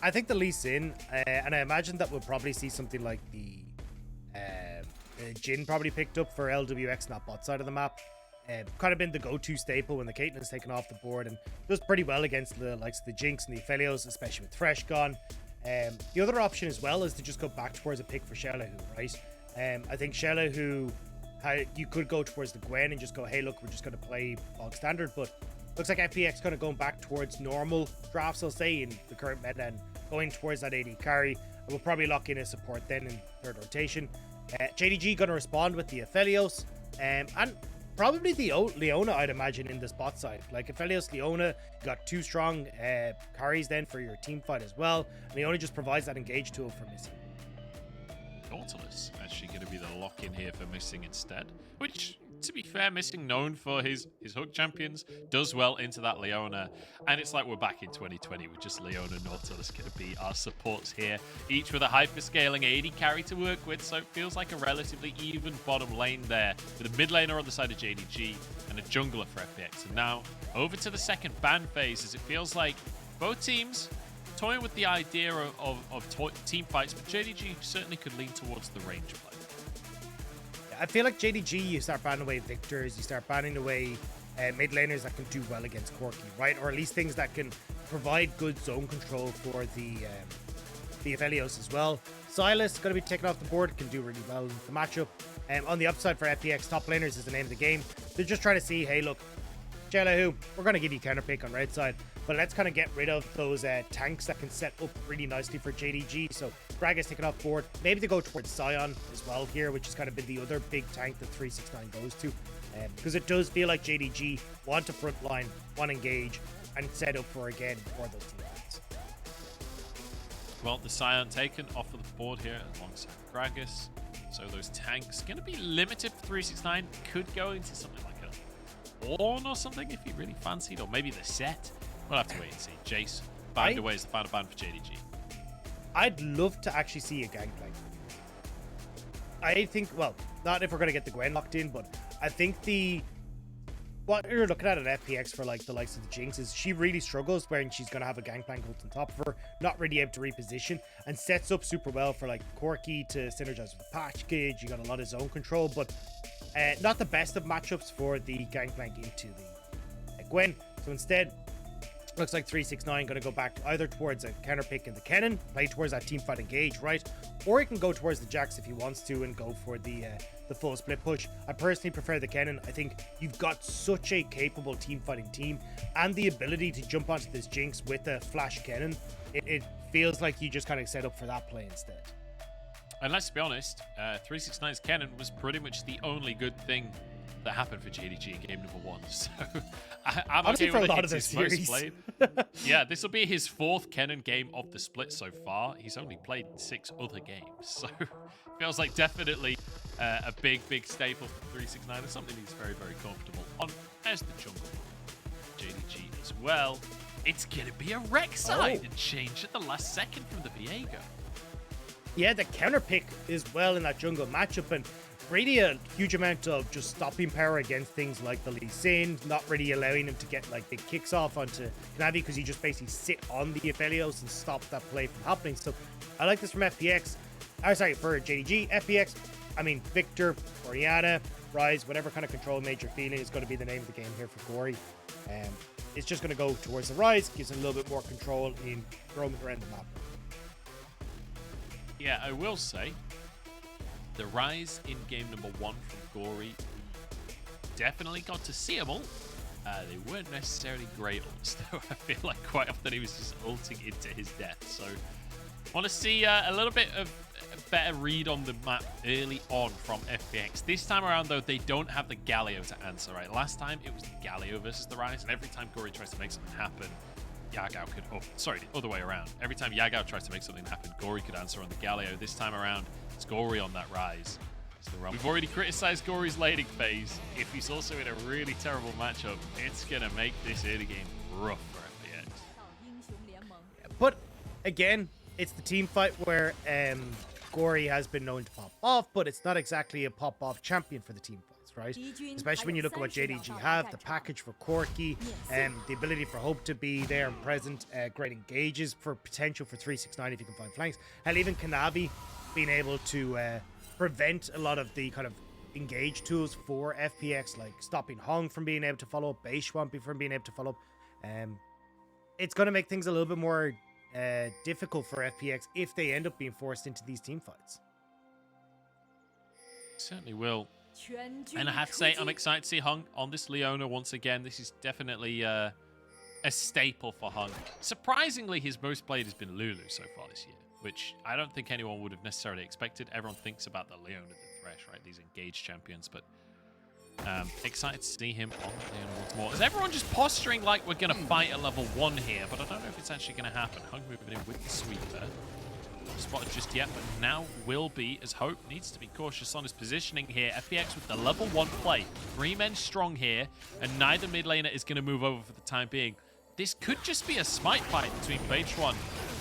I think the Lee Sin, and I imagine that we'll probably see something like the Jin probably picked up for Lwx, not bot side of the map. Kind of been the go-to staple when the Caitlyn's taken off the board and does pretty well against the likes of the Jinx and the Aphelios, especially with Thresh gone. The other option as well is to just go back towards a pick for xiaolaohu, right? I think xiaolaohu, you could go towards the Gwen and just go, hey, look, we're just going to play bog standard, but looks like FPX kind of going back towards normal drafts, I'll say, in the current meta and going towards that AD carry. We'll probably lock in a support then in third rotation. JDG going to respond with the Aphelios and probably the Leona, I'd imagine, in this bot side. Like Aphelios, Leona, you got two strong carries then for your team fight as well. Leona just provides that engage tool for missing. Nautilus actually going to be the lock-in here for missing instead, which, to be fair, missing known for his hook champions, does well into that Leona, and it's like we're back in 2020 with just Leona and Nautilus going to be our supports here, each with a hyper-scaling AD carry to work with, so it feels like a relatively even bottom lane there, with a mid laner on the side of JDG and a jungler for FPX. And now over to the second ban phase, as it feels like both teams toying with the idea of team fights, but JDG certainly could lean towards the range play. I feel like JDG, you start banning away victors, you start banning away mid laners that can do well against Corki, right? Or at least things that can provide good zone control for the Aphelios as well. Silas going to be taken off the board, can do really well in the matchup. On the upside for FPX, top laners is the name of the game. They're just trying to see, hey, look, xiaolaohu, we're going to give you counter pick on red side, but let's kind of get rid of those tanks that can set up really nicely for JDG. So Braga's taken off board. Maybe they go towards Sion as well here, which has kind of been the other big tank that 369 goes to. Because it does feel like JDG want to front line, want to engage, and set up for, again, for those team fights. Well, the Sion taken off of the board here alongside Gragas. So those tanks going to be limited for 369. Could go into something like Orn or something if you really fancied, or maybe the set. We'll have to wait and see. Jace, banned away is the final ban for JDG. I'd love to actually see a gangplank. I think, well, not if we're going to get the Gwen locked in, but I think what you're looking at FPX for like the likes of the Jinx is she really struggles when she's going to have a gangplank ult on top of her, not really able to reposition, and sets up super well for like Corki to synergize with the package. You got a lot of zone control, but not the best of matchups for the gangplank into the Gwen. So instead, looks like 369 going to go back either towards a counter pick in the Kennen, play towards that team fight engage, right? Or he can go towards the Jax if he wants to and go for the full split push. I personally prefer the Kennen. I think you've got such a capable team fighting team and the ability to jump onto this Jinx with a flash Kennen. It feels like you just kind of set up for that play instead. And let's be honest, 369's Kennen was pretty much the only good thing that happened for JDG in game number 1. So I'm honestly, okay for with a lot it. of the It's his most series. played. Yeah, this will be his 4th Kennen game of the split so far. He's only played 6 other games, so feels like definitely a big staple for 369 and something he's very, very comfortable on as the jungle. JDG as well. It's gonna be a Rek'Sai to change at the last second from the Viego. Yeah, the counter pick is well in that jungle matchup, and really a huge amount of just stopping power against things like the Lee Sin, not really allowing him to get like big kicks off onto Kanavi because you just basically sit on the Aphelios and stop that play from happening. So I like this from FPX. For JDG. FPX, I mean, Victor, Orianna, Ryze, whatever kind of control mage you're feeling is going to be the name of the game here for Gori. It's just going to go towards the Ryze, gives him a little bit more control in roaming around the map. Yeah, I will say, the Ryze in game number 1 from Gori definitely got to see them all. They weren't necessarily great ults, though. I feel like quite often he was just ulting into his death. So, want to see a little bit of a better read on the map early on from FPX. This time around, though, they don't have the Galio to answer, right? Last time, it was the Galio versus the Ryze, and every time Gori tries to make something happen, Yagao could, the other way around. Every time Yagao tries to make something happen, Gori could answer on the Galio. This time around, it's Gori on that Ryze. We've already criticized Gori's laning phase. If he's also in a really terrible matchup, it's going to make this early game rough for FPX. But again, it's the team fight where Gori has been known to pop off, but it's not exactly a pop-off champion for the team fights, right? Especially when you look at what JDG have, the package for Corki, the ability for Hope to be there and present, great engages for potential for 369 if you can find flanks, and even Kanavi being able to prevent a lot of the kind of engage tools for FPX, like stopping Hong from being able to follow up, Beichuan from being able to follow up. It's going to make things a little bit more difficult for FPX if they end up being forced into these team fights. Certainly will. And I have to say, I'm excited to see Hung on this Leona once again. This is definitely a staple for Hung. Surprisingly, his most played has been Lulu so far this year, which I don't think anyone would have necessarily expected. Everyone thinks about the Leona, the Thresh, right? These engaged champions, but excited to see him on Leona once more. Is everyone just posturing like we're going to fight at level 1 here? But I don't know if it's actually going to happen. Hung moving in with the sweeper. Spotted just yet, but now will be, as Hope needs to be cautious on his positioning here. FPX with the level 1 play. 3 men strong here, and neither mid laner is going to move over for the time being. This could just be a smite fight between Beichuan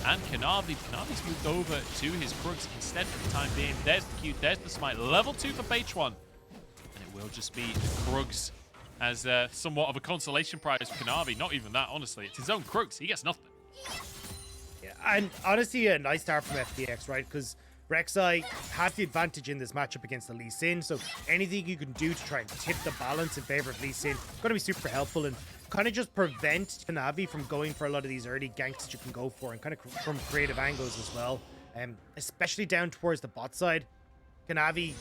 and Kanavi. Kanavi's moved over to his Krugs instead for the time being. There's the Q, there's the smite. Level 2 for Beichuan. And it will just be the Krugs as somewhat of a consolation prize for Kanavi. Not even that, honestly. It's his own Krugs. He gets nothing. And honestly, a nice start from FPX, right? Because Rek'Sai has the advantage in this matchup against the Lee Sin, so anything you can do to try and tip the balance in favor of Lee Sin going to be super helpful and kind of just prevent Kanavi from going for a lot of these early ganks that you can go for and kind of from creative angles as well. Especially down towards the bot side. Kanavi,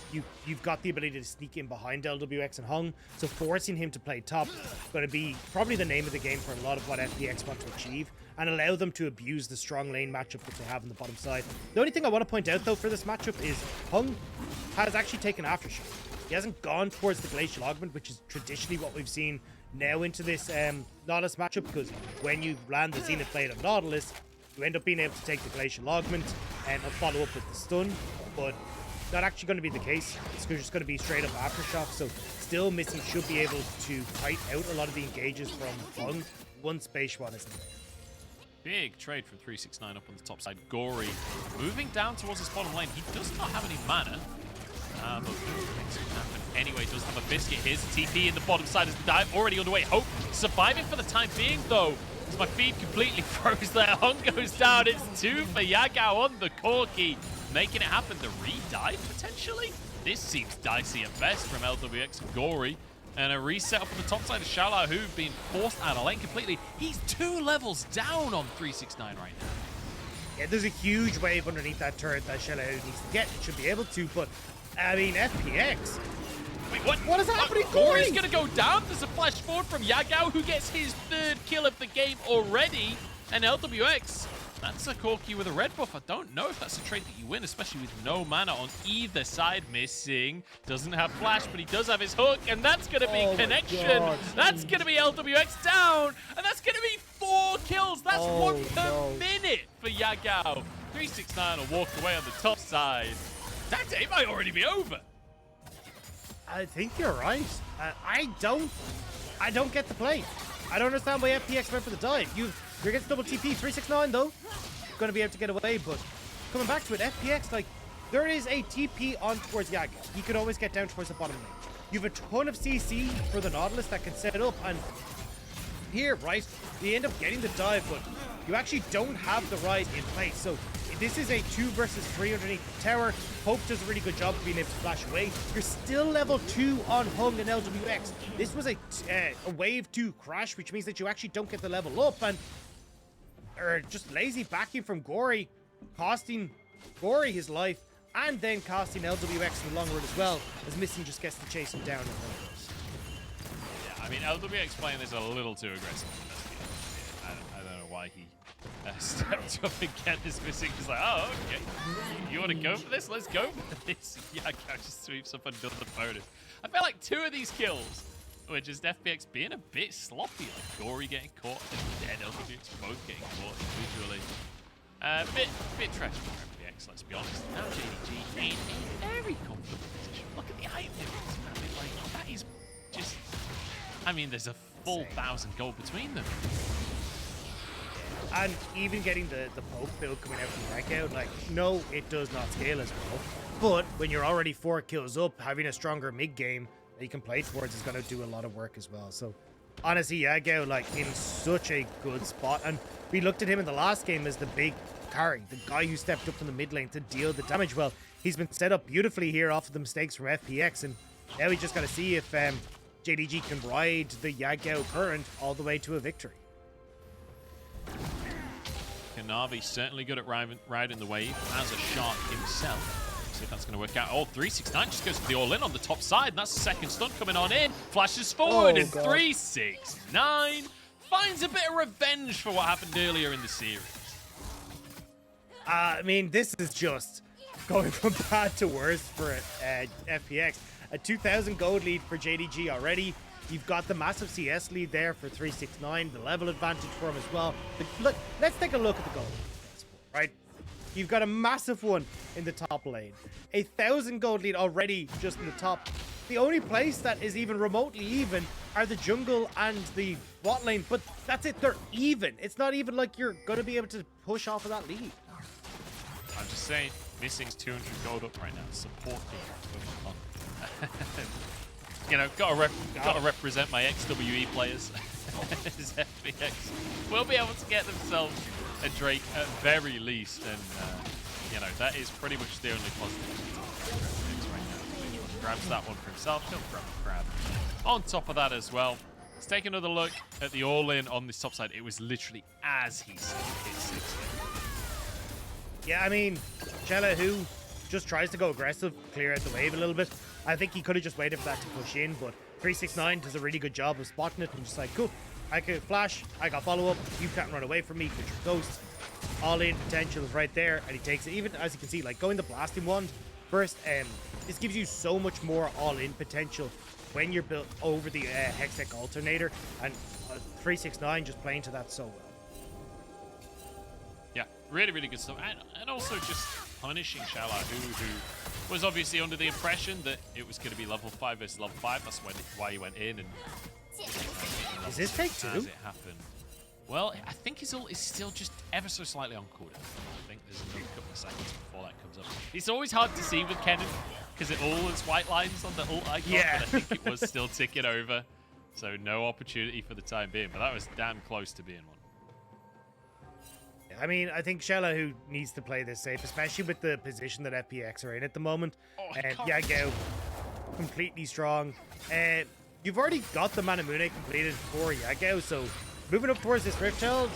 you've got the ability to sneak in behind LWX and Hung, so forcing him to play top is going to be probably the name of the game for a lot of what FPX want to achieve and allow them to abuse the strong lane matchup that they have on the bottom side. The only thing I want to point out though for this matchup is Hung has actually taken Aftershock. He hasn't gone towards the Glacial Augment, which is traditionally what we've seen now into this Nautilus matchup, because when you land the Zenith Blade of Nautilus, you end up being able to take the Glacial Augment and follow up with the stun, but not actually going to be the case. It's just going to be straight up Aftershock, so still Missing should be able to fight out a lot of the engages from Hung once Beichuan isn't there. Big trade from 369 up on the top side. Gori moving down towards his bottom lane. He does not have any mana, but makes it happen anyway. Does have a biscuit. Here's the TP in the bottom side as the dive already underway. Hope surviving for the time being though, as my feed completely froze there. Hung goes down. It's 2 for Yagao on the Corki, making it happen. The re-dive potentially? This seems dicey at best from LWX and Gori. And a reset up on the top side of xiaolaohu being forced out of lane completely. He's 2 levels down on 369 right now. Yeah, there's a huge wave underneath that turret that xiaolaohu needs to get. It should be able to, but I mean, FPX. Wait, what is happening? Gori's going to go down. There's a flash forward from Yagao, who gets his 3rd kill of the game already. And LWX, that's a Corki with a red buff. I don't know if that's a trait that you win, especially with no mana on either side. Missing. Doesn't have flash, but he does have his hook, and that's going to be connection. That's going to be LWX down, and that's going to be 4 kills. That's 1 per minute for Yagao. 369 will walk away on the top side. That day might already be over. I think you're right. I don't get the play. I don't understand why FPX went for the dive. You're against double TP. 369 though, going to be able to get away. But coming back to it, FPX, like, there is a TP on towards Yagao. He can always get down towards the bottom lane. You have a ton of CC for the Nautilus that can set it up, and here, right, you end up getting the dive, but you actually don't have the Ryze in place. So this is a 2 versus 3 underneath the tower. Hope does a really good job of being able to flash away. You're still level 2 on Hung and LWX. This was a wave 2 crash, which means that you actually don't get the level up, and just lazy backing from Gori, costing Gori his life, and then costing LWX in the long run as well, as Missing just gets to chase him down. Yeah, I mean, LWX playing this a little too aggressive. I don't know why he stepped up again. This Missing is like, oh, okay. You want to go for this? Let's go for this. Yagao just sweeps up another bonus. I felt like 2 of these kills were just FPX being a bit sloppy. Like Gori getting caught and then LWX both getting caught individually. Bit trash for FPX, let's be honest. Now JDG in a very comfortable position. Look at the item difference. I mean, like, that is just... I mean, there's a full 1,000 gold between them. And even getting the poke build coming out from Yagao, like, no, it does not scale as well. But when you're already 4 kills up, having a stronger mid game, he can play towards is going to do a lot of work as well. So honestly, Yagao like in such a good spot, and we looked at him in the last game as the big carry, the guy who stepped up from the mid lane to deal the damage. Well, he's been set up beautifully here off of the mistakes from FPX, and now we just got to see if JDG can ride the Yagao current all the way to a victory. Kanavi certainly good at riding the wave as a shark himself. See if that's going to work out. Oh, 369 just goes for the all-in on the top side, and that's the second stun coming on in. Flashes forward, and 369 finds a bit of revenge for what happened earlier in the series. I mean, this is just going from bad to worse for FPX. A 2,000 gold lead for JDG already. You've got the massive CS lead there for 369, the level advantage for him as well. But look, let's take a look at the gold, right? You've got a massive one in the top lane. 1,000 gold lead already just in the top. The only place that is even remotely even are the jungle and the bot lane, but that's it, they're even. It's not even like you're going to be able to push off of that lead. I'm just saying, missing 200 gold up right now. Support me. You know, gotta represent my XWE players. As FPX will be able to get themselves a Drake at very least, and you know, that is pretty much the only positive right now. Beichuan grabs that one for himself. He'll grab a crab. On top of that as well, let's take another look at the all-in on this top side. It was literally as he said, hit 60. Yeah, I mean, xiaolaohu just tries to go aggressive, clear out the wave a little bit. I think he could have just waited for that to push in, but 369 does a really good job of spotting it and just like, cool, I could flash, I got follow-up, you can't run away from me because you're ghost. All-in potential is right there, and he takes it. Even as you can see, like going the blasting wand first, this gives you so much more all-in potential when you're built over the Hextech alternator, and 369 just playing to that so well. Yeah, really, really good stuff. And also just punishing xiaolaohu, who was obviously under the impression that it was going to be level 5 versus level 5. That's why he went in. And is this take 2? As it happened. Well, I think his ult is still just ever so slightly on cooldown. I think there's another couple of seconds before that comes up. It's always hard to see with Kennen because it all is white lines on the ult icon, yeah. But I think it was still ticking over. So no opportunity for the time being, but that was damn close to being one. I mean, I think xiaolaohu needs to play this safe, especially with the position that FPX are in at the moment. And Yagao, completely strong. You've already got the Manamune completed for Yagao, so moving up towards this Rift Child,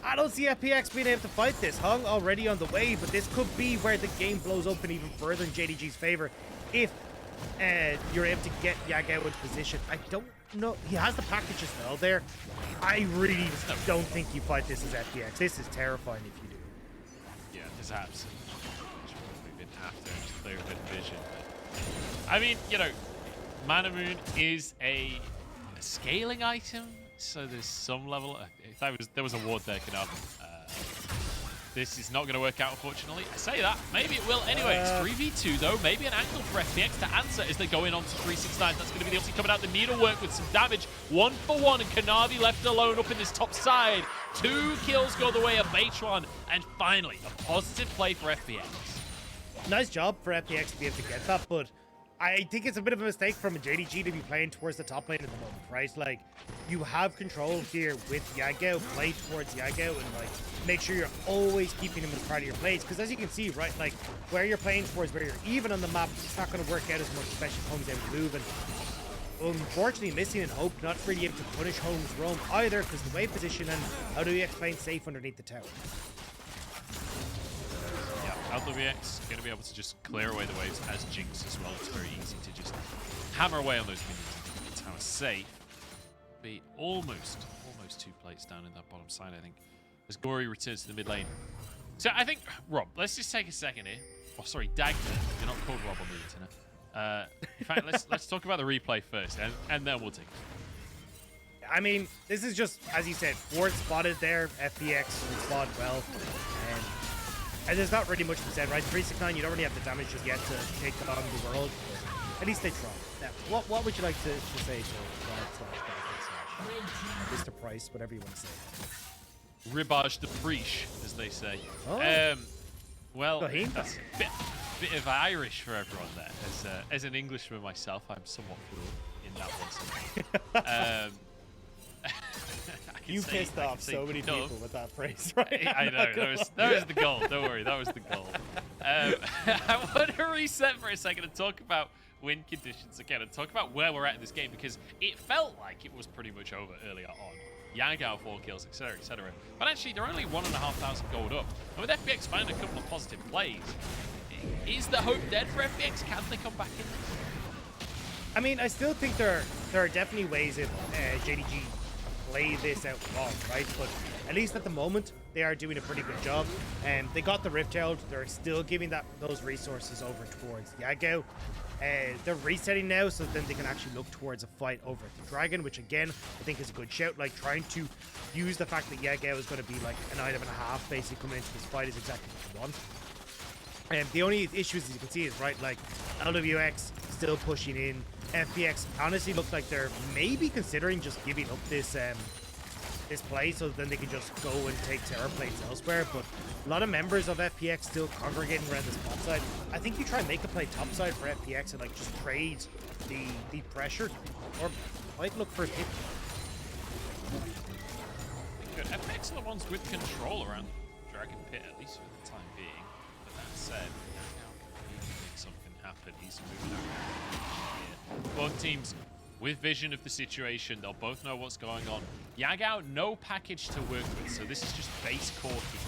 I don't see FPX being able to fight this. Hung already on the way, but this could be where the game blows open even further in JDG's favor if you're able to get Yagao into position. I don't know. He has the package as well there. I really don't think you fight this as FPX. This is terrifying if you do. Yeah, this happens. We've been after just clear a bit of vision. But, I mean, you know, Manamoon is a scaling item, so there's some level. There was a ward there, Kanavi. This is not going to work out, unfortunately. I say that. Maybe it will anyway. It's 3v2, though. Maybe an angle for FPX to answer as they go in onto 369. That's going to be the ulti coming out. The needlework with some damage. 1 for 1, and Kanavi left alone up in this top side. 2 kills go the way of Beichuan. And finally, a positive play for FPX. Nice job for FPX to be able to get that, but I think it's a bit of a mistake from a JDG to be playing towards the top lane at the moment, right? Like, you have control here with Yagao, play towards Yagao, and like, make sure you're always keeping him as part of your plays. Because as you can see, right, like, where you're playing towards, where you're even on the map, it's not going to work out as much, especially if Home's able to move. And unfortunately, missing in Hope, not really able to punish Home's roam either, because the wave position, and how do we explain safe underneath the tower? Lwx going to be able to just clear away the waves as Jinx as well. It's very easy to just hammer away on those minions and keep the tower safe. Be almost 2 plates down in that bottom side, I think, as Gori returns to the mid lane. So I think, Rob, let's just take a second here. Oh, sorry, Dagda. You're not called Rob on the internet. In fact, let's talk about the replay first, and then we'll take it. I mean, this is just, as you said, Ward spotted there, FPX spot well, and there's not really much to be said, right? 369, you don't really have the damage just yet to take on the world, but at least they try. Now, what would you like to say to Mr. Price, whatever you want to say? Ribage de Preach, as they say. Oh. Well, Raheem? that's a bit of Irish for everyone there. As an Englishman myself, I'm somewhat fluent in that one. You pissed off so many dub. people with that phrase, right? I know. That was the goal. Don't worry. That was the goal. I want to reset for a second and talk about win conditions again and talk about where we're at in this game, because it felt like it was pretty much over earlier on. Yagao 4 kills, etc., etc. But actually, they're only 1,500 gold up. And with FPX finding a couple of positive plays, is the hope dead for FPX? Can they come back in? I mean, I still think there are definitely ways if JDG play this out wrong, right? But at least at the moment, they are doing a pretty good job. And they got the Rift Herald. They're still giving those resources over towards Yagao. They're resetting now, so then they can actually look towards a fight over the Dragon, which again, I think is a good shout. Like, trying to use the fact that Yagao is going to be like an item and a half basically coming into this fight is exactly what you want. And the only issues, as you can see, is right, like Lwx still pushing in. FPX honestly looks like they're maybe considering just giving up this this play, so then they can just go and take terror plates elsewhere. But a lot of members of FPX still congregating around the spot side. I think you try and make a play top side for FPX and like just trade the pressure, or might look for a hit. Good. FPX are the ones with control around Dragon Pit, at least for the time being. But that said, Yagao can make something happen. He's moving around here. Both teams with vision of the situation, they'll both know what's going on. Yagao, no package to work with, so this is just base Corki.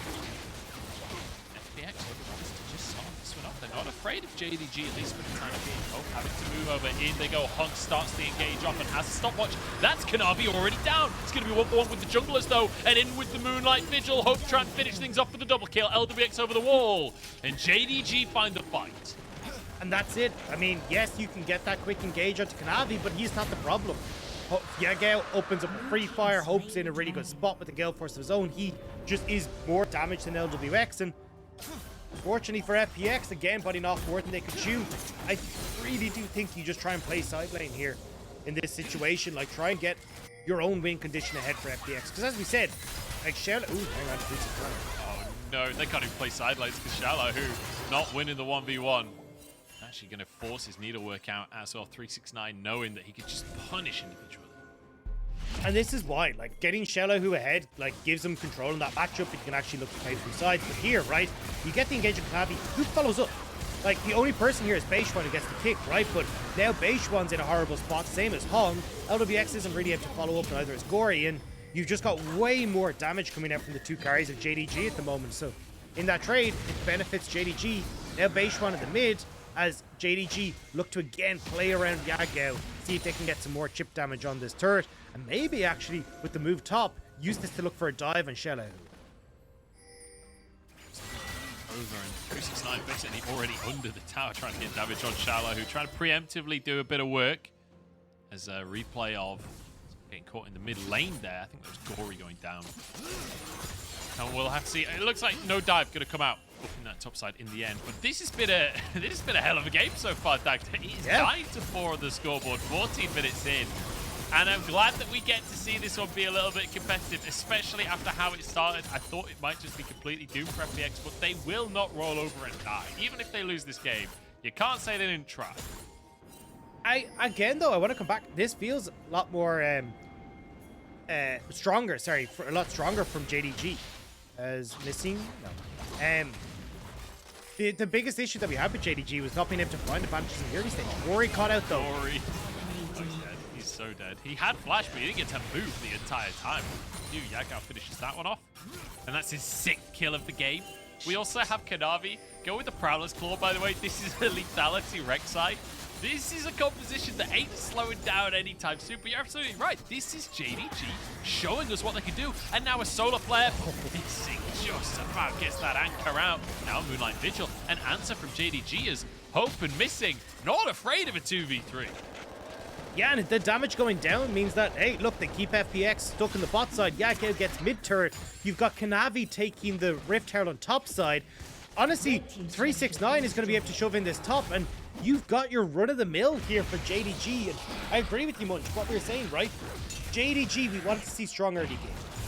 FPX wants to just start this one off. They're not afraid of JDG, at least for the time being. Hope having to move over. In they go. Hunk starts the engage off and has a stopwatch. That's Kanavi already down. It's going to be 1-for-1 with the junglers, though. And in with the Moonlight Vigil. Hope trying to finish things off with the double kill. Lwx over the wall. And JDG find the fight. And that's it. I mean, yes, you can get that quick engage onto Kanavi, but he's not the problem. Yagao opens up a free fire, Hope's in a really good spot with the Gale Force of his own. He just is more damage than Lwx, and fortunately for FPX, again, biting off more than they could chew. I really do think you just try and play side lane here in this situation. Like, try and get your own win condition ahead for FPX. Because as we said, like, xiaolaohu... Ooh, hang on, oh no, they can't even play side lanes because xiaolaohu not winning the 1v1. Actually going to force his needlework out as well. 369 knowing that he could just punish individually. And this is why, like, getting xiaolaohu ahead, like, gives him control in that matchup, and you can actually look to play through sides. But here, right, you get the engage of Kanavi, who follows up? Like, the only person here is Beichuan who gets the kick, right? But now Beichuan's in a horrible spot, same as Hong. Lwx isn't really able to follow up, neither is Gori, and you've just got way more damage coming out from the two carries of JDG at the moment. So in that trade, it benefits JDG. Now Beichuan in the mid, as JDG look to again play around Yagao, see if they can get some more chip damage on this turret, and maybe actually, with the move top, use this to look for a dive on xiaolaohu. Over, and 369 basically already under the tower trying to get damage on xiaolaohu, trying to preemptively do a bit of work. As a replay of getting caught in the mid lane there. I think there was Gori going down. And we'll have to see. It looks like no dive going to come out up in that top side in the end. But this has been a hell of a game so far, Dagda. He's 9-4 on the scoreboard, 14 minutes in. And I'm glad that we get to see this one be a little bit competitive, especially after how it started. I thought it might just be completely doomed for FPX, but they will not roll over and die. Even if they lose this game, you can't say they didn't try. Again, though, I want to come back. This feels a lot more stronger. Sorry, a lot stronger from JDG. As missing, no. The biggest issue that we had with JDG was not being able to find advantages in the early stage. Gori caught out though. Gori. Oh, he's dead. He's so dead. He had flash, but he didn't get to move the entire time. Yagao finishes that one off. And that's his 6th kill of the game. We also have Kanavi. Go with the Prowler's Claw, by the way. This is a lethality Rek'Sai. This is a composition that ain't slowing down anytime soon, but you're absolutely right. This is JDG showing us what they can do. And now a solar flare. Missing just about gets that anchor out. Now Moonlight Vigil. An answer from JDG is Hope and Missing. Not afraid of a 2v3. Yeah, and the damage going down means that, hey, look, they keep FPX stuck in the bot side. Yagao gets mid-turret. You've got Kanavi taking the Rift Herald on top side. Honestly, 369 is going to be able to shove in this top, and you've got your run-of-the-mill here for JDG. And I agree with you, Munch, what we were saying, right? JDG, we wanted to see strong early game.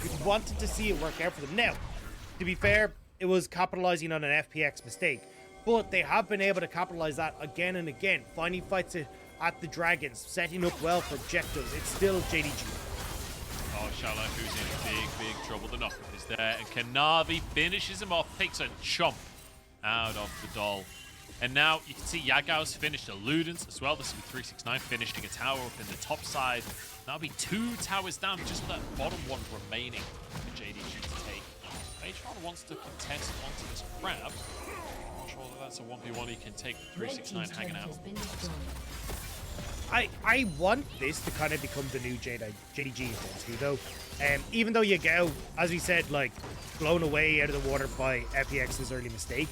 We wanted to see it work out for them. Now, to be fair, it was capitalizing on an FPX mistake. But they have been able to capitalize that again and again, finding fights at the Dragons, setting up well for objectives. It's still JDG. Oh, xiaolaohu's in big trouble. The knockup is there, and Kanavi finishes him off, takes a chomp out of the doll. And now you can see Yagao's finished Ludens as well. This will be 369 finishing a tower up in the top side. That'll be 2 towers down, just that bottom one remaining for JDG to take. Beichuan wants to contest onto this grab. Not sure that that's a 1v1 he can take. 369 hanging out. I want this to kind of become the new JDG thing, though. Even though Yagao, as we said, like, blown away out of the water by FPX's early mistake,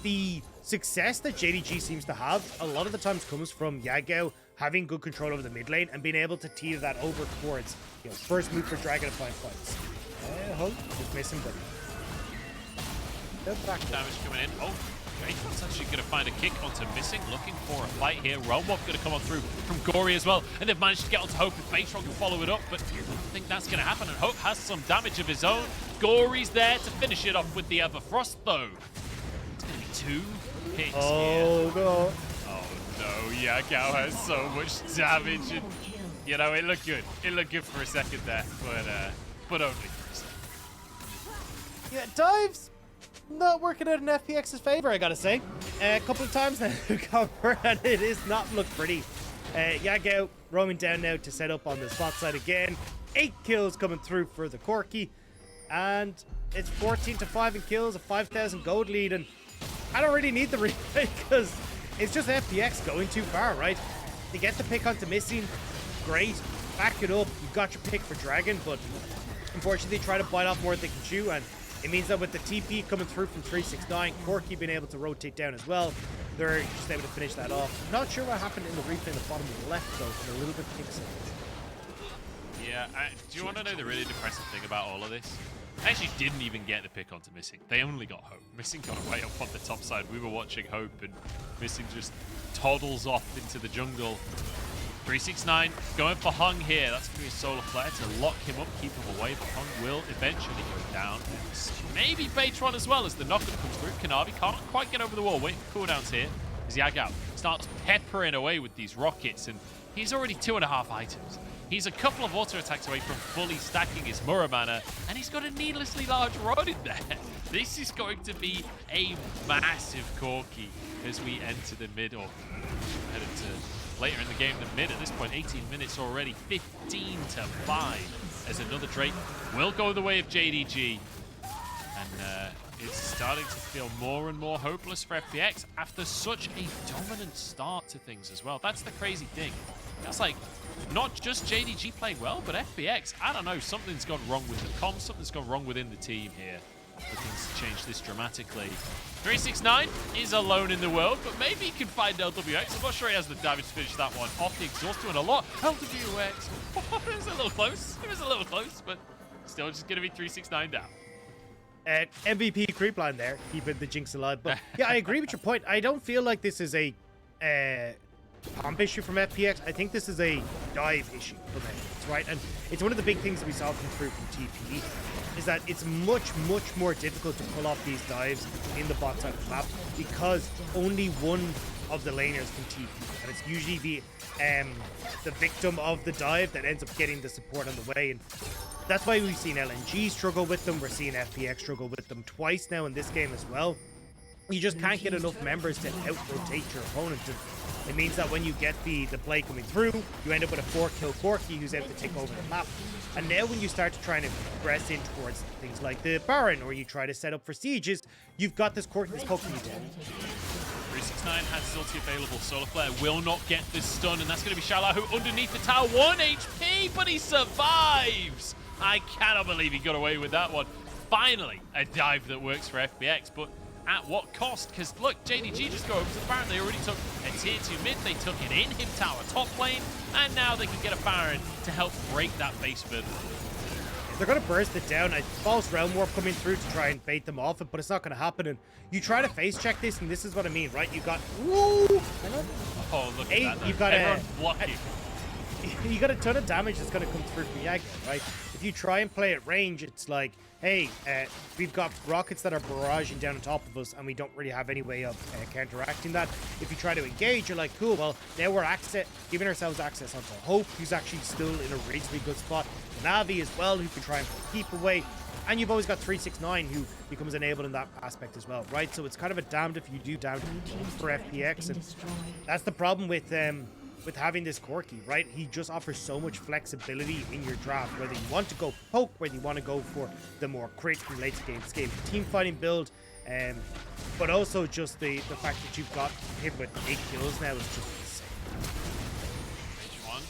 the success that JDG seems to have a lot of the times comes from Yagao having good control over the mid lane and being able to teeter that over towards, you know, first move for Dragon to find fights. Hope just missing, buddy. Damage coming in. Oh, Beichuan's actually going to find a kick onto Missing, looking for a fight here. Realmwalk going to come on through from Gori as well, and they've managed to get onto Hope if Beichuan can follow it up, but I don't think that's going to happen, and Hope has some damage of his own. Gori's there to finish it off with the Everfrost, though. It's going to be 2 hits here. God. Oh no, Yagao has so much damage, and you know, it looked good. It looked good for a second there, but only for a second. Yeah, dives not working out in FPX's favor, I gotta say. A couple of times now to cover, and it is not look pretty. Yagao roaming down now to set up on the spot side again. 8 kills coming through for the Corki, and it's 14-5 in kills, a 5,000 gold lead, and I don't really need the replay because it's just FPX going too far, right? They get the pick onto Missing, great. Back it up, you got your pick for Dragon, but unfortunately they try to bite off more than they can chew, and it means that with the TP coming through from 369, Corki being able to rotate down as well, they're just able to finish that off. Not sure what happened in the replay in the bottom of the left, though, and a little bit pixelated. Yeah, do you want to know the really depressing thing about all of this? I actually didn't even get the pick onto Missing. They only got Hope. Missing got away up on the top side. We were watching Hope, and Missing just toddles off into the jungle. 369 going for Hung here. That's going to be a solar flare to lock him up, keep him away, but Hung will eventually go down. Maybe Beichuan as well as the knockup comes through. Kanavi can't quite get over the wall. Waiting for cooldowns here as Yagao starts peppering away with these rockets, and he's already 2.5 items. He's a couple of auto attacks away from fully stacking his Muramana, and he's got a needlessly large rod in there. This is going to be a massive Corki as we enter the mid, or head into later in the game than mid at this point. 18 minutes already, 15-5 as another Drake will go the way of JDG. And it's starting to feel more and more hopeless for FPX after such a dominant start to things as well. That's the crazy thing. That's like, not just JDG playing well, but FPX, I don't know, something's gone wrong with the comms, something's gone wrong within the team here for things to change this dramatically. 369 is alone in the world, but maybe he can find Lwx. I'm not sure he has the damage to finish that one off the exhaust, doing a lot. Lwx, it was a little close. It was a little close, but still just going to be 369 down. MVP creep line there, keeping the Jinx alive. But yeah, I agree with your point. I don't feel like this is a pump issue from FPX. I think this is a dive issue from FPX, right? And it's one of the big things that we saw come through from TP, is that it's much more difficult to pull off these dives in the bot side of the map because only one of the laners can TP, and it's usually the victim of the dive that ends up getting the support on the way. And that's why we've seen LNG struggle with them. We're seeing FPX struggle with them twice now in this game as well. You just can't get enough members to out-rotate your opponent. It means that when you get the play coming through, you end up with a 4-kill Corki who's able to take over the map. And now when you start to try to progress in towards things like the Baron, or you try to set up for sieges, you've got this Corki that's poking you down. 369 has his ulti available. Solar Flare will not get this stun, and that's going to be xiaolaohu underneath the tower. 1 HP, but he survives! I cannot believe he got away with that one. Finally, a dive that works for FPX, but at what cost? Because look, JDG just go over to the Baron. They already took a tier 2 mid, they took an in-him tower top lane, and now they can get a Baron to help break that base mid. They're going to burst it down. I false Realm Warp coming through to try and bait them off it, but it's not going to happen. And you try to face check this, and this is what I mean, right? You got, woo! Oh, look at that. You've got everyone blocking. You got a ton of damage that's going to come through from Yagao, right? if you try and play at range, it's like, hey, we've got rockets that are barraging down on top of us, and we don't really have any way of counteracting that. If you try to engage, you're like, cool, well, now we're giving ourselves access onto Hope, who's actually still in a reasonably good spot. Kanavi as well, who can try and keep away. And you've always got 369, who becomes enabled in that aspect as well, right? So it's kind of a damned if you do, damned for FPX. And that's the problem with having this Corki, right? He just offers so much flexibility in your draft, whether you want to go poke, whether you want to go for the more crit and late game team fighting build, but also just the fact that you've got him with 8 kills now is just insane. Beichuan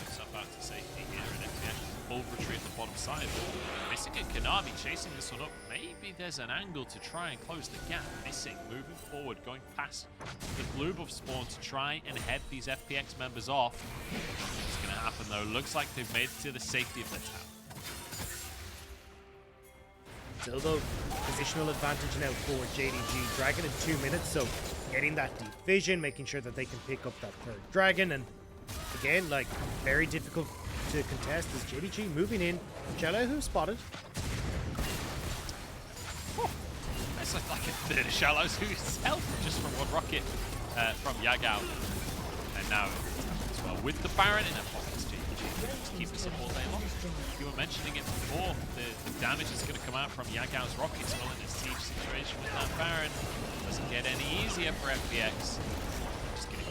himself out to safety here, and FPX full retreat at the bottom side. Missing a Kanavi chasing this one up. Maybe there's an angle to try and close the gap. Missing, moving forward, going past the blue buff spawn to try and head these FPX members off. What's going to happen though? Looks like they've made it to the safety of the tower. Still though, positional advantage now for JDG. Dragon in 2 minutes, so getting that deep vision, making sure that they can pick up that third dragon, and again, like, very difficult to contest as JDG moving in. xiaolaohu spotted. Oh, that's like a third of xiaolaohu himself just from one rocket from Yagao. And now as well with the Baron in a pocket, JDG just keep this up all day long. You were mentioning it before, the damage is going to come out from Yagao's rockets. Well, in a siege situation with that Baron, doesn't get any easier for FPX.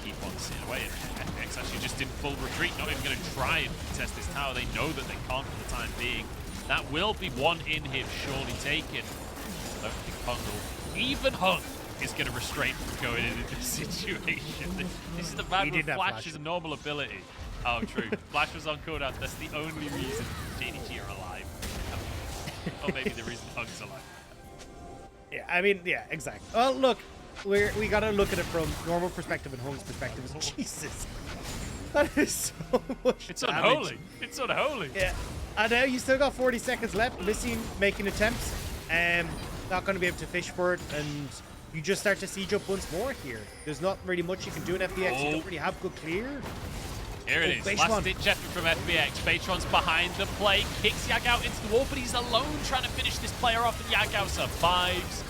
Keep on sitting away, and FPX actually just in full retreat, not even going to try and contest this tower. They know that they can't for the time being. That will be one inhib surely taken. I don't think Pungle, even Hung, is going to restrain from going into this situation. This is the bad with Flash is a normal ability. Oh, true. Flash was on cooldown. That's the only reason JDG are alive. Or maybe the reason Hung's alive. Yeah, I mean, yeah, exactly. Well, look. We gotta look at it from normal perspective and Hung's perspective. Jesus, that is so much. It's damage. Unholy. It's unholy. Yeah, and now you still got 40 seconds left. Missing, making attempts, not going to be able to fish for it, and you just start to siege up once more here. There's not really much you can do in FPX. You don't really have good clear. Here it is. Beichuan. Last ditch effort from FPX. Beichuan's behind the play, kicks Yagao into the wall, but he's alone trying to finish this player off, and Yagao survives.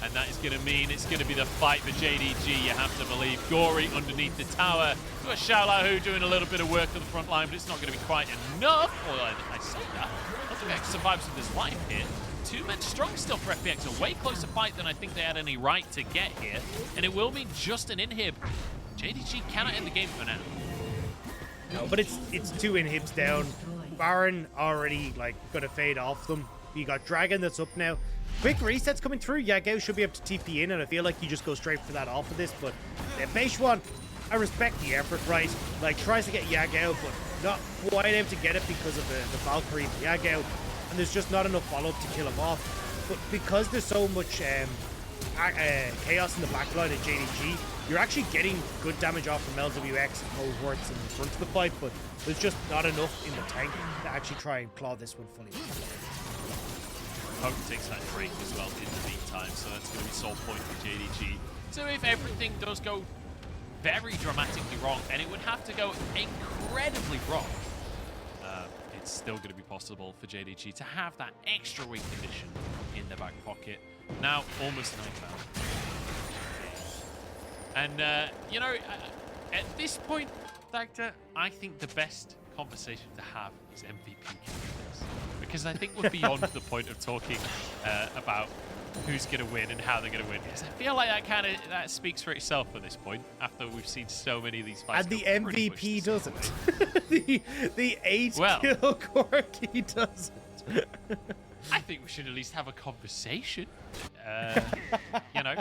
And that is going to mean it's going to be the fight for JDG, you have to believe. Gori underneath the tower. We've got xiaolaohu doing a little bit of work on the front line, but it's not going to be quite enough. Well, I say that. FPX survives with his life here. 2 men strong still for FPX. A way closer fight than I think they had any right to get here. And it will be just an inhib. JDG cannot end the game for now. No, but it's 2 inhibs down. Baron already, like, going to fade off them. You got Dragon that's up now. Quick resets coming through. Yagao should be able to TP in, and I feel like you just go straight for that off of this. But Beichuan, I respect the effort, right? Like, tries to get Yagao, but not quite able to get it because of the Valkyrie and Yagao. And there's just not enough follow-up to kill him off. But because there's so much chaos in the backline at JDG, you're actually getting good damage off from LWX and cohorts in front of the fight, but there's just not enough in the tank to actually try and claw this one fully. Hope takes that break as well in the meantime, so that's going to be sole point for JDG. So if everything does go very dramatically wrong, and it would have to go incredibly wrong, it's still going to be possible for JDG to have that extra weak condition in the back pocket. Now, almost knifed out. And, you know, at this point, Dagda, I think the best conversation to have is MVP candidates. Because I think we're beyond the point of talking about who's going to win and how they're going to win. Because I feel like that speaks for itself at this point, after we've seen so many of these fights. And the MVP doesn't. the 8-kill Corki doesn't. I think we should at least have a conversation. You know,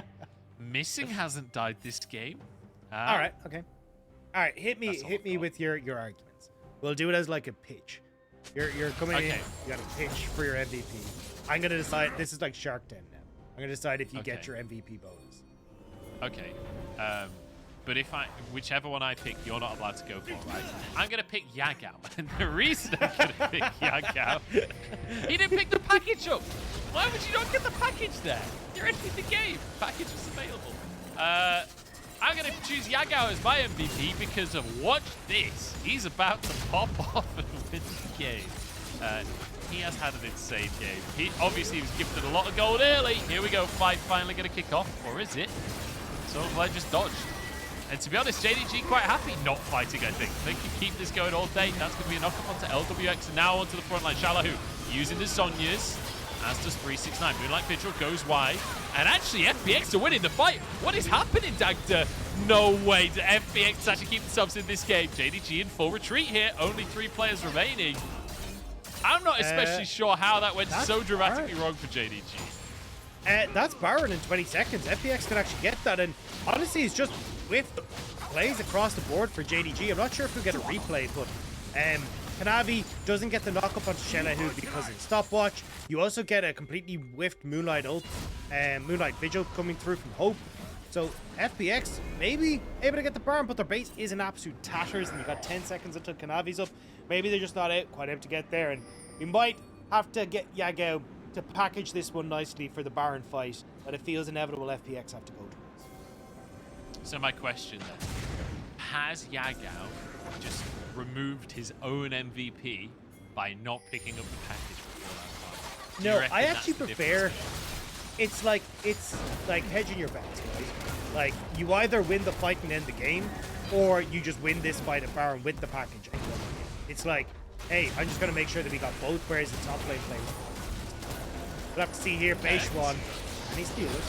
Missing hasn't died this game. All right, okay. All right, hit me with your arguments. We'll do it as like a pitch. You're coming in. You got a pitch for your MVP. I'm gonna decide. This is like Shark Tank now. I'm gonna decide if you get your MVP bonus. Okay. But whichever one I pick, you're not allowed to go for, right? I'm gonna pick Yagao, and the reason I'm gonna pick Yagao, he didn't pick the package up. Why would you not get the package there? You're ending the game. Package was available. I'm going to choose Yagao as my MVP because of watch this. He's about to pop off and win the game. He has had an insane game. He obviously was gifted a lot of gold early. Here we go, fight finally going to kick off. Or is it? Soulflare just dodged. And to be honest, JDG quite happy not fighting, I think. They can keep this going all day. That's going to be a knock-up onto Lwx and now onto the front line. xiaolaohu using the Zhonya's. As does 369. Moonlight Vigil goes wide. And actually, FPX are winning the fight. What is happening, Dagda? No way. Do FPX actually keep themselves in this game? JDG in full retreat here. Only 3 players remaining. I'm not especially sure how that went so dramatically wrong for JDG. That's Baron in 20 seconds. FPX can actually get that. And honestly, it's just with plays across the board for JDG. I'm not sure if we'll get a replay, but Kanavi doesn't get the knock-up onto xiaolaohu because it's stopwatch. You also get a completely whiffed Moonlight ult, Moonlight Vigil coming through from Hope. So FPX maybe able to get the Baron, but their base is in absolute tatters, and you got 10 seconds until Kanavi's up. Maybe they're just not quite able to get there, and we might have to get Yagao to package this one nicely for the Baron fight, but it feels inevitable FPX have to go towards. So my question then, has Yagao just removed his own MVP by not picking up the package before that fight? No, I actually prefer, it's like hedging your bets, right? Like, you either win the fight and end the game, or you just win this fight at Baron with the package and you win the game. It's like, hey, I'm just going to make sure that we got both players in top lane playing. We'll have to see here, Beichuan, and he steals it.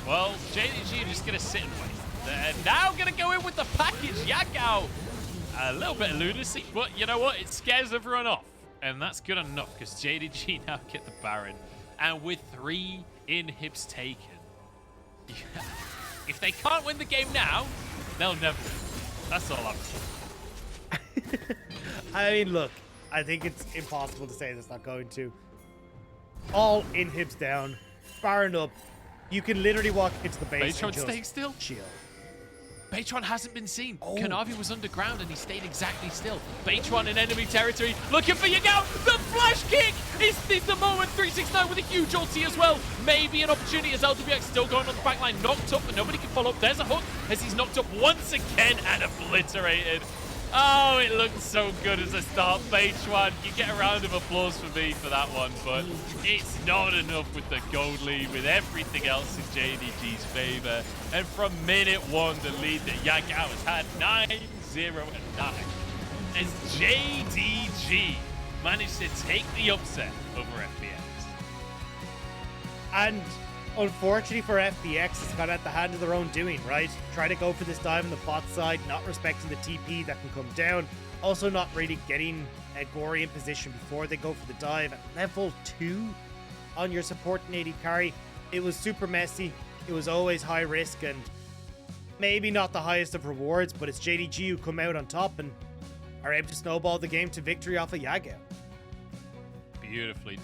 Well, JDG are just going to sit and wait. They're now going to go in with the package. Yagao, a little bit of lunacy, but you know what? It scares everyone off. And that's good enough because JDG now get the Baron. And with 3 inhibs taken, if they can't win the game now, they'll never win. That's all I'm saying. I mean, look, I think it's impossible to say that's not going to. All inhibs down, Baron up. You can literally walk into the base and Beichuan staying still? Chill. Beichuan hasn't been seen. Oh. Kanavi was underground and he stayed exactly still. Beichuan in enemy territory, looking for Yagao. The flash kick! Is this the moment? 369 with a huge ulti as well. Maybe an opportunity as Lwx still going on the back line. Knocked up, but nobody can follow up. There's a hook as he's knocked up once again and obliterated. Oh, it looked so good as a start. Beichuan, you get a round of applause for me for that one, but it's not enough with the gold lead, with everything else in JDG's favor. And from minute 1, the lead that Yagao has had 9-0 and 9. As JDG managed to take the upset over FPX. And unfortunately for FPX, it's got at the hand of their own doing, right? Try to go for this dive on the bot side, not respecting the TP that can come down. Also not really getting a Gori in position before they go for the dive. At level 2 on your support and AD carry, it was super messy. It was always high risk and maybe not the highest of rewards, but it's JDG who come out on top and are able to snowball the game to victory off of Yagao. Beautifully